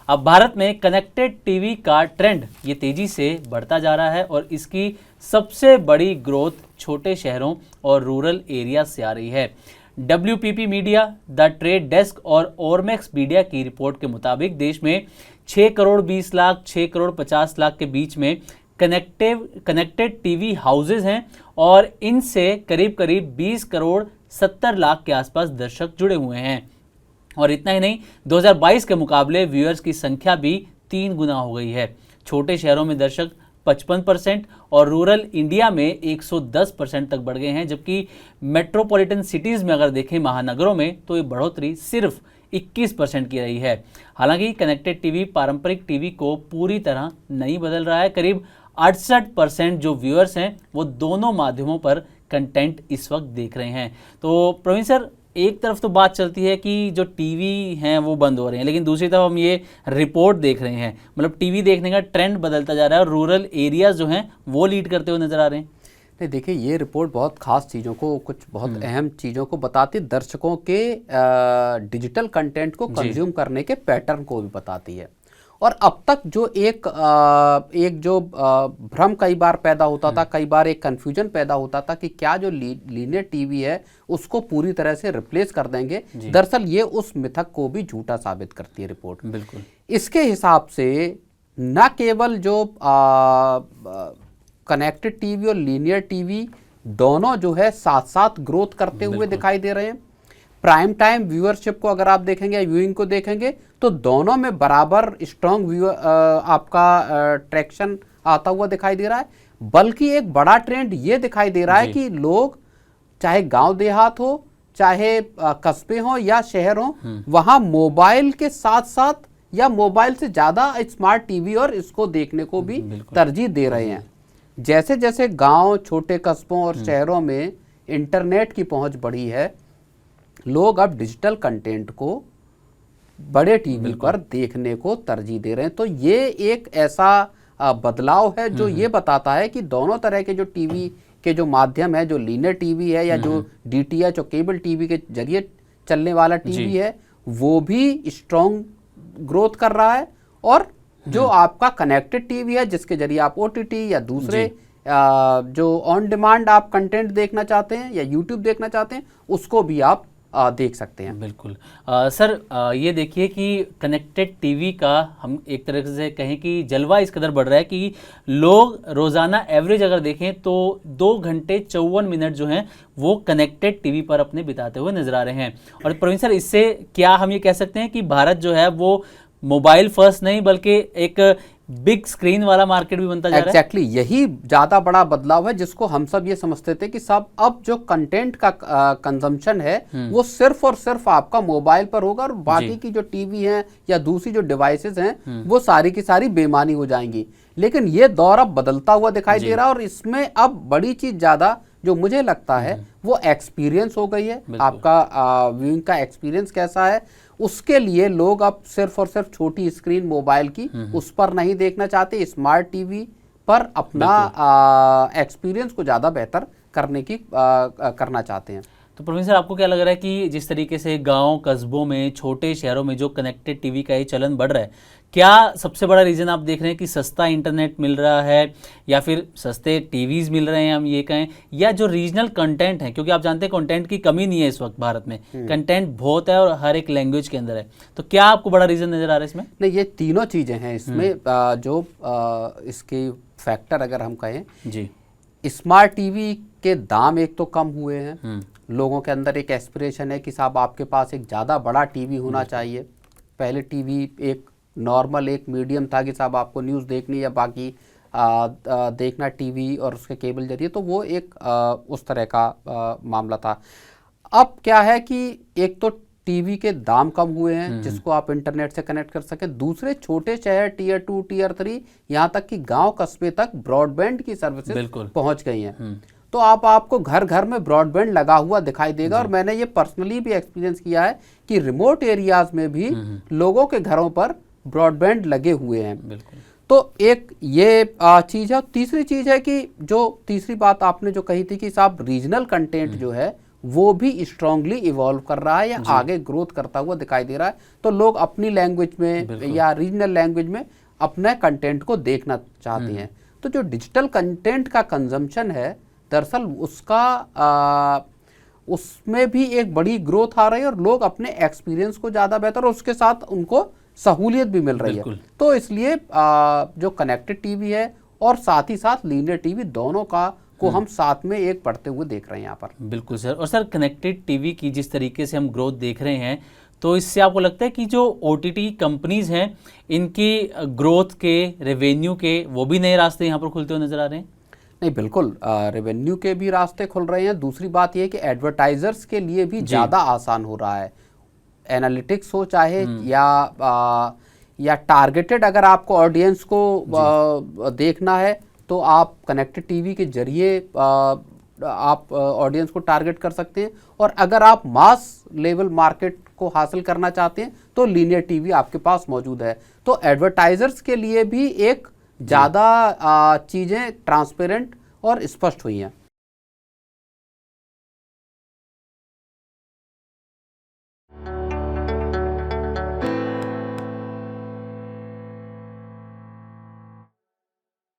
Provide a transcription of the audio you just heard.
अब भारत में connected TV का ट्रेंड ये तेजी से बढ़ता जा रहा है और इसकी सबसे बड़ी ग्रोथ छोटे शहरों और रूरल एरिया से आ रही है। WPP media, the trade desk और ओरमेक्स मीडिया की रिपोर्ट के मुताबिक देश में 6 करोड़ 20 लाख 6 करोड़ 50 लाख के बीच में कनेक्टेड टीवी हाउसेज हैं और इनसे करीब करीब 20 करोड़ 70 लाख के आसपास दर्शक जुड़े हुए हैं। और इतना ही नहीं, 2022 के मुकाबले व्यूअर्स की संख्या भी 3 गुना हो गई है। छोटे शहरों में दर्शक 55% और रूरल इंडिया में 110% तक बढ़ गए हैं, जबकि मेट्रोपॉलिटन सिटीज़ में अगर देखें, महानगरों में, तो ये बढ़ोतरी सिर्फ 21% की रही है। हालांकि कनेक्टेड टीवी पारंपरिक टीवी को पूरी तरह नहीं बदल रहा है। करीब 68% जो व्यूअर्स हैं वो दोनों माध्यमों पर कंटेंट इस वक्त देख रहे हैं। तो प्रवीण सर, एक तरफ तो बात चलती है कि जो टीवी हैं वो बंद हो रहे हैं, लेकिन दूसरी तरफ हम ये रिपोर्ट देख रहे हैं, मतलब टीवी देखने का ट्रेंड बदलता जा रहा है और रूरल एरियाज जो हैं वो लीड करते हुए नजर आ रहे हैं। नहीं, देखिए, ये रिपोर्ट बहुत खास चीज़ों को, कुछ बहुत अहम चीज़ों को बताती, दर्शकों के डिजिटल कंटेंट को कंज्यूम करने के पैटर्न को भी बताती है। और अब तक जो एक जो भ्रम कई बार पैदा होता था, कई बार एक कन्फ्यूजन पैदा होता था कि क्या जो लीनियर टीवी है उसको पूरी तरह से रिप्लेस कर देंगे, दरअसल ये उस मिथक को भी झूठा साबित करती है रिपोर्ट। बिल्कुल। इसके हिसाब से न केवल जो कनेक्टेड टीवी और लीनियर टीवी दोनों जो है साथ साथ ग्रोथ करते हुए दिखाई दे रहे हैं। प्राइम टाइम व्यूअरशिप को अगर आप देखेंगे, व्यूइंग को देखेंगे, तो दोनों में बराबर स्ट्रॉन्ग आपका ट्रैक्शन आता हुआ दिखाई दे रहा है। बल्कि एक बड़ा ट्रेंड ये दिखाई दे रहा है कि लोग, चाहे गांव देहात हो, चाहे कस्बे हो या शहर हो, वहां मोबाइल के साथ साथ या मोबाइल से ज्यादा स्मार्ट टीवी और इसको देखने को भी तरजीह दे रहे हैं। जैसे जैसे गांव, छोटे कस्बों और शहरों में इंटरनेट की पहुंच बढ़ी है, लोग अब डिजिटल कंटेंट को बड़े टीवी पर देखने को तरजीह दे रहे हैं। तो ये एक ऐसा बदलाव है जो ये बताता है कि दोनों तरह के जो टीवी के जो माध्यम है, जो लीनियर टीवी है या जो DTH और केबल टीवी के जरिए चलने वाला टीवी है, वो भी स्ट्रॉन्ग ग्रोथ कर रहा है। और जो आपका कनेक्टेड टीवी है, जिसके जरिए आप OTT या दूसरे जो ऑन डिमांड आप कंटेंट देखना चाहते हैं या यूट्यूब देखना चाहते हैं, उसको भी आप देख सकते हैं। बिल्कुल। सर, ये देखिए कि कनेक्टेड टीवी का हम एक तरह से कहें कि जलवा इस कदर बढ़ रहा है कि लोग रोज़ाना एवरेज अगर देखें तो 2 घंटे 54 मिनट जो हैं वो कनेक्टेड टीवी पर अपने बिताते हुए नजर आ रहे हैं। और प्रवीण सर, इससे क्या हम ये कह सकते हैं कि भारत जो है वो मोबाइल फर्स्ट नहीं बल्कि एक बिग स्क्रीन वाला मार्केट भी बनता जा रहा है? एग्जैक्टली, यही ज्यादा बड़ा बदलाव है जिसको हम सब ये समझते थे कि सब अब जो कंटेंट का कंजम्पशन है वो सिर्फ और सिर्फ आपका मोबाइल पर होगा और बाकी की जो टीवी हैं या दूसरी जो डिवाइसेस हैं वो सारी की सारी बेमानी हो जाएंगी। लेकिन ये दौर अब बदलता हुआ दिखाई दे रहा है और इसमें अब बड़ी चीज ज्यादा जो मुझे लगता है वो एक्सपीरियंस हो गई है। आपका व्यूइंग का एक्सपीरियंस कैसा है, उसके लिए लोग अब सिर्फ और सिर्फ छोटी स्क्रीन मोबाइल की उस पर नहीं देखना चाहते, स्मार्ट टीवी पर अपना एक्सपीरियंस को ज़्यादा बेहतर करने की करना चाहते हैं। तो प्रवीण सर, आपको क्या लग रहा है कि जिस तरीके से गांव, कस्बों में, छोटे शहरों में जो कनेक्टेड टीवी का ये चलन बढ़ रहा है, क्या सबसे बड़ा रीज़न आप देख रहे हैं कि सस्ता इंटरनेट मिल रहा है या फिर सस्ते टीवीज़ मिल रहे हैं हम ये कहें, या जो रीजनल कंटेंट है, क्योंकि आप जानते हैं कंटेंट की कमी नहीं है इस वक्त भारत में, कंटेंट बहुत है और हर एक लैंग्वेज के अंदर है, तो क्या आपको बड़ा रीज़न नज़र आ रहा है इसमें? नहीं, ये तीनों चीज़ें हैं इसमें। जो इसके फैक्टर अगर हम कहें जी, स्मार्ट टीवी के दाम एक तो कम हुए हैं, लोगों के अंदर एक एस्पिरेशन है कि साहब आपके पास एक ज़्यादा बड़ा टीवी होना चाहिए। पहले टीवी एक नॉर्मल, एक मीडियम था कि साहब आपको न्यूज़ देखनी या बाकी देखना टीवी और उसके केबल जरिए, तो वो एक उस तरह का मामला था। अब क्या है कि एक तो टीवी के दाम कम हुए हैं जिसको आप इंटरनेट से कनेक्ट कर सके, दूसरे छोटे शहर टियर 2 टियर 3 यहाँ तक कि गांव कस्बे तक ब्रॉडबैंड की सर्विसेज पहुंच गई हैं। तो आपको घर घर में ब्रॉडबैंड लगा हुआ दिखाई देगा। और मैंने ये पर्सनली भी एक्सपीरियंस किया है कि रिमोट एरियाज में भी लोगों के घरों पर ब्रॉडबैंड लगे हुए हैं। तो एक ये चीज़ है। तीसरी चीज़ है कि जो तीसरी बात आपने जो कही थी कि साहब रीजनल कंटेंट जो है वो भी स्ट्रांगली इवॉल्व कर रहा है या आगे ग्रोथ करता हुआ दिखाई दे रहा है। तो लोग अपनी लैंग्वेज में या रीजनल लैंग्वेज में अपने कंटेंट को देखना चाहते हैं। तो जो डिजिटल कंटेंट का कंजम्पशन है, दरअसल उसका उसमें भी एक बड़ी ग्रोथ आ रही है और लोग अपने एक्सपीरियंस को ज़्यादा बेहतर और उसके साथ उनको सहूलियत भी मिल रही है। तो इसलिए जो कनेक्टेड टीवी है और साथ ही साथ लीनियर टीवी दोनों को हम साथ में एक बढ़ते हुए देख रहे हैं यहाँ पर। बिल्कुल सर। और सर कनेक्टेड टीवी की जिस तरीके से हम ग्रोथ देख रहे हैं, तो इससे आपको लगता है कि जो OTT कंपनीज हैं इनकी ग्रोथ के, रेवेन्यू के, वो भी नए रास्ते यहाँ पर खुलते हुए नजर आ रहे हैं? नहीं, बिल्कुल रेवेन्यू के भी रास्ते खुल रहे हैं। दूसरी बात यह है कि एडवर्टाइजर्स के लिए भी ज़्यादा आसान हो रहा है। एनालिटिक्स हो चाहे या टारगेटेड, अगर आपको ऑडियंस को देखना है तो आप कनेक्टेड टीवी के जरिए आप ऑडियंस को टारगेट कर सकते हैं। और अगर आप मास लेवल मार्केट को हासिल करना चाहते हैं तो लीनियर टीवी आपके पास मौजूद है। तो एडवर्टाइजर्स के लिए भी एक ज़्यादा चीज़ें ट्रांसपेरेंट और स्पष्ट हुई हैं।